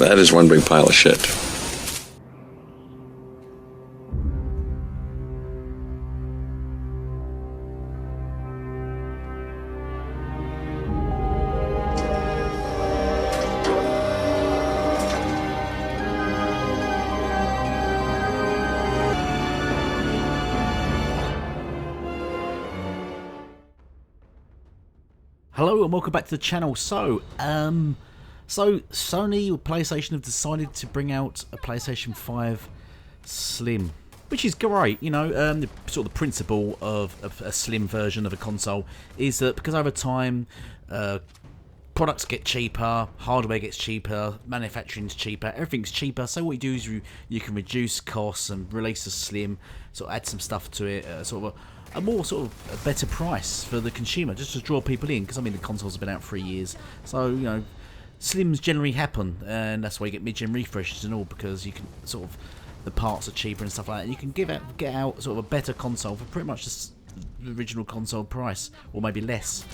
That is one big pile of shit. Hello and welcome back to the channel. So Sony or PlayStation have decided to bring out a PlayStation 5 Slim, which is great. You know, the sort of the principle of a slim version of a console is that because over time products get cheaper, hardware gets cheaper, manufacturing's cheaper, everything's cheaper. So what you do is you can reduce costs and release a Slim, sort of add some stuff to it, sort of a more sort of a better price for the consumer, just to draw people in. Because I mean, the consoles have been out 3 years, so you know, Slims generally happen, and that's why you get mid-gen refreshes and all, because you can sort of, the parts are cheaper and stuff like that. And you can get out sort of a better console for pretty much the original console price, or maybe less.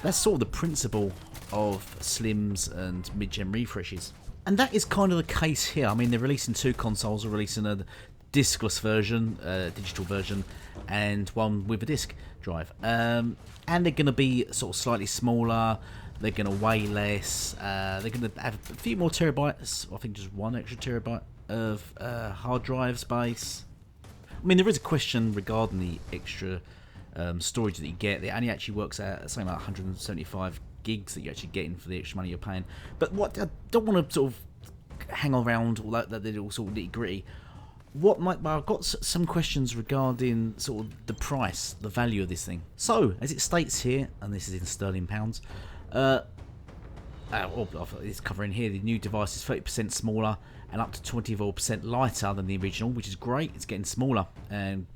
That's sort of the principle of Slims and mid-gen refreshes, and that is kind of the case here. I mean, they're releasing two consoles. They're releasing a discless version, digital version, and one with a disc drive, and they're going to be sort of slightly smaller. They're going to weigh less. They're going to have a few more terabytes. I think just one extra terabyte of hard drive space. I mean, there is a question regarding the extra storage that you get. It only actually works out something like 175 gigs that you're actually getting for the extra money you're paying. But what I don't want to sort of hang around all that little sort of nitty gritty. I've got some questions regarding sort of the price, the value of this thing. So, as it states here, and this is in sterling pounds, it's covering here, the new device is 30% smaller and up to 24% lighter than the original, which is great. It's getting smaller and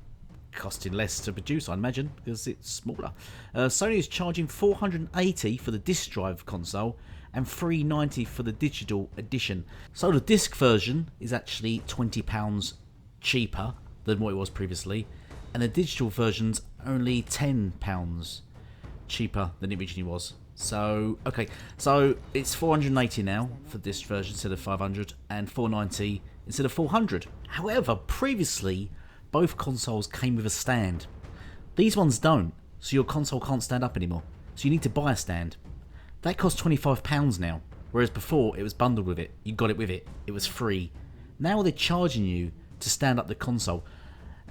costing less to produce, I imagine, because it's smaller. Sony is charging $480 for the disc drive console and $390 for the digital edition. So the disc version is actually £20 cheaper than what it was previously, and the digital version's only £10 cheaper than it originally was. So okay, so it's $480 now for this version instead of $500, and $490 instead of $400. However, previously both consoles came with a stand. These ones don't, so your console can't stand up anymore. So you need to buy a stand. That costs £25 now, whereas before it was bundled with it. You got it with it. It was free. Now they're charging you to stand up the console.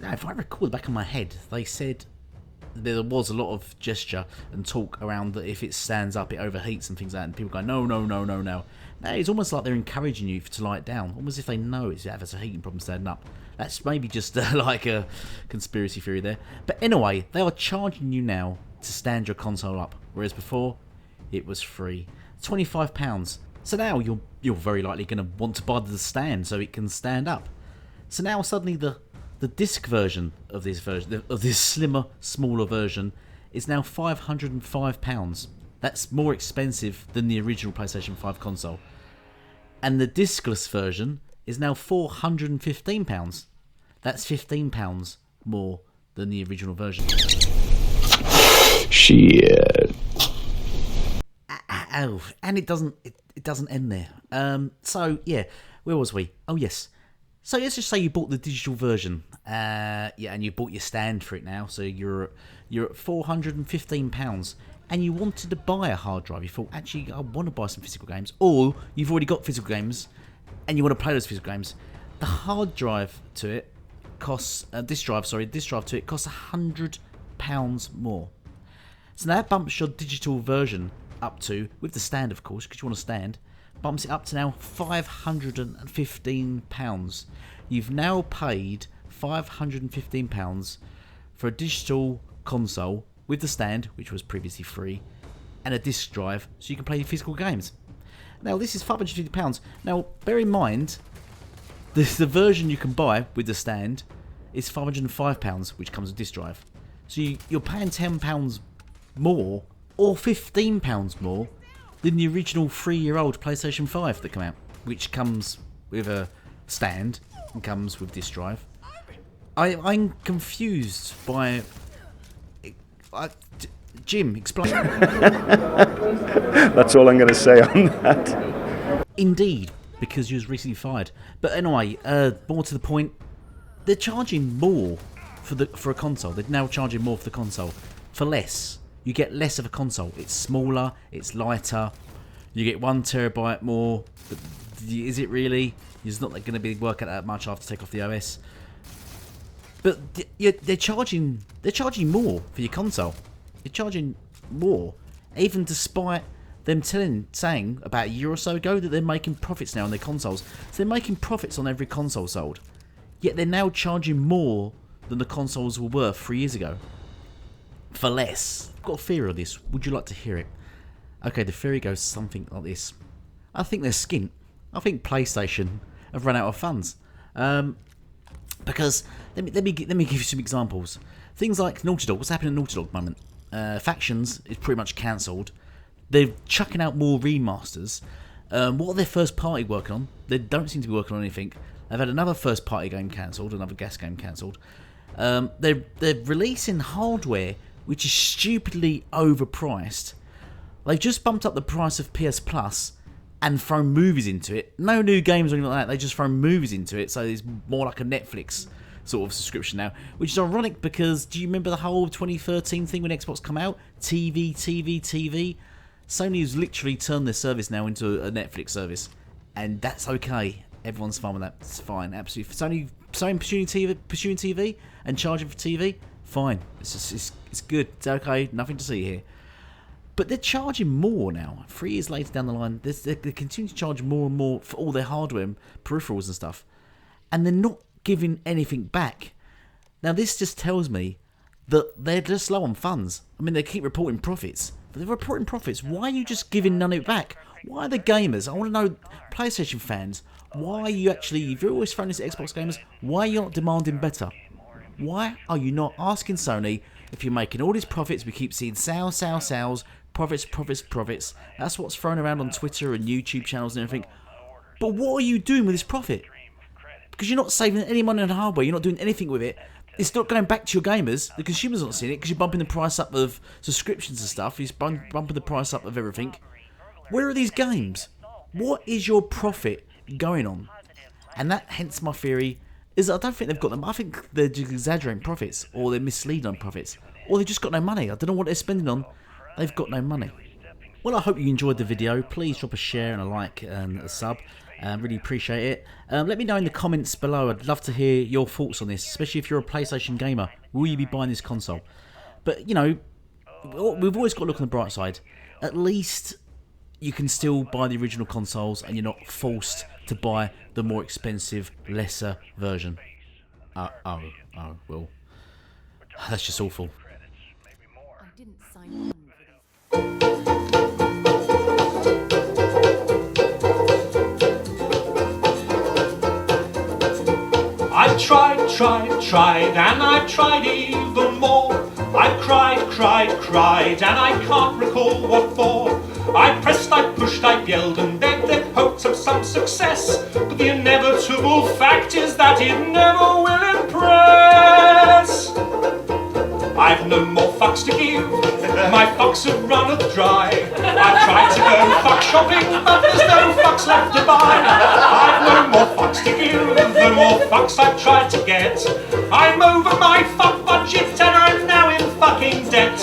Now, if I recall the back of my head, they said there was a lot of gesture and talk around that if it stands up, it overheats and things like that. And people go, no. Now, it's almost like they're encouraging you to lie it down, almost if they know it has a heating problem standing up. That's maybe just like a conspiracy theory there. But anyway, they are charging you now to stand your console up, whereas before it was free. £25. So now you're very likely going to want to buy the stand so it can stand up. So now suddenly the disc version of this slimmer, smaller version is now £505. That's more expensive than the original PlayStation 5 console. And the discless version is now £415. That's £15 more than the original version. Shit. Oh, and it doesn't end there. So yeah, where was we? Oh yes. So let's just say you bought the digital version, and you bought your stand for it now. So you're at £415, and you wanted to buy a hard drive. You thought, actually, I want to buy some physical games, or you've already got physical games, and you want to play those physical games. The hard drive to it costs disk drive to it costs £100 more. So now that bumps your digital version up to, with the stand of course, because you want a stand, bumps it up to now £515. You've now paid £515 for a digital console with the stand, which was previously free, and a disc drive so you can play physical games. Now this is £550. Now bear in mind, the version you can buy with the stand is £505, which comes with disc drive. So you're paying £10 more or £15 more than the original 3-year-old PlayStation 5 that came out, which comes with a stand and comes with disc drive. I'm confused by... Jim, explain. That's all I'm going to say on that. Indeed. because you was recently fired. But anyway, more to the point, they're charging more for a console. They're now charging more for the console for less. You get less of a console. It's smaller, it's lighter. You get 1 terabyte more. But is it really? It's not going to be working that much after take off the OS. But they're charging more for your console. They're charging more, even despite them saying about a year or so ago that they're making profits now on their consoles. So they're making profits on every console sold. Yet they're now charging more than the consoles were worth 3 years ago. For less. I've got a theory on this. Would you like to hear it? Okay, the theory goes something like this. I think they're skint. I think PlayStation have run out of funds. Because let me give you some examples. Things like Naughty Dog. What's happening at Naughty Dog at the moment? Factions is pretty much cancelled. They're chucking out more remasters. What are their first party working on? They don't seem to be working on anything. They've had another first party game cancelled, another gas game cancelled. They're releasing hardware which is stupidly overpriced. They've just bumped up the price of PS Plus and thrown movies into it. No new games or anything like that. They just throw movies into it, so it's more like a Netflix sort of subscription now. Which is ironic because do you remember the whole 2013 thing when Xbox come out? TV. Sony has literally turned their service now into a Netflix service, and that's okay. Everyone's fine with that. It's fine, absolutely. Sony pursuing TV and charging for TV, fine. It's good. It's okay. Nothing to see here. But they're charging more now. 3 years later down the line, they continue to charge more and more for all their hardware and peripherals and stuff. And they're not giving anything back. Now, this just tells me that they're just low on funds. I mean, they keep reporting profits. But they're reporting profits. Why are you just giving none of it back? Why are the gamers? I want to know, PlayStation fans, why are you actually, if you're always throwing this at Xbox gamers, why are you not demanding better? Why are you not asking Sony, if you're making all these profits, we keep seeing sales, profits. That's what's thrown around on Twitter and YouTube channels and everything. But what are you doing with this profit? Because you're not saving any money on hardware, you're not doing anything with it. It's not going back to your gamers. The consumers aren't seeing it because you're bumping the price up of subscriptions and stuff. You're bumping the price up of everything. Where are these games? What is your profit going on? And that, hence my theory, is I don't think they've got them. I think they're just exaggerating profits, or they're misleading on profits, or they've just got no money. I don't know what they're spending on. They've got no money. Well, I hope you enjoyed the video. Please drop a share and a like and a sub. Really appreciate it. Let me know in the comments below. I'd love to hear your thoughts on this, especially if you're a PlayStation gamer. Will you be buying this console? But, you know, we've always got to look on the bright side. At least you can still buy the original consoles and you're not forced to buy the more expensive, lesser version. Well, that's just awful. I didn't sign on for this. I tried, and I tried even more. I cried, and I can't recall what for. I pressed, I pushed, I yelled and begged in hopes of some success. But the inevitable fact is that it never will impress. I've no more fucks to give, my fucks have runneth dry. I tried to go fuck shopping, but there's no fucks left to buy. I've no more fucks to give, the more fucks I've tried to get. I'm over my fuck budget and I'm now in fucking debt.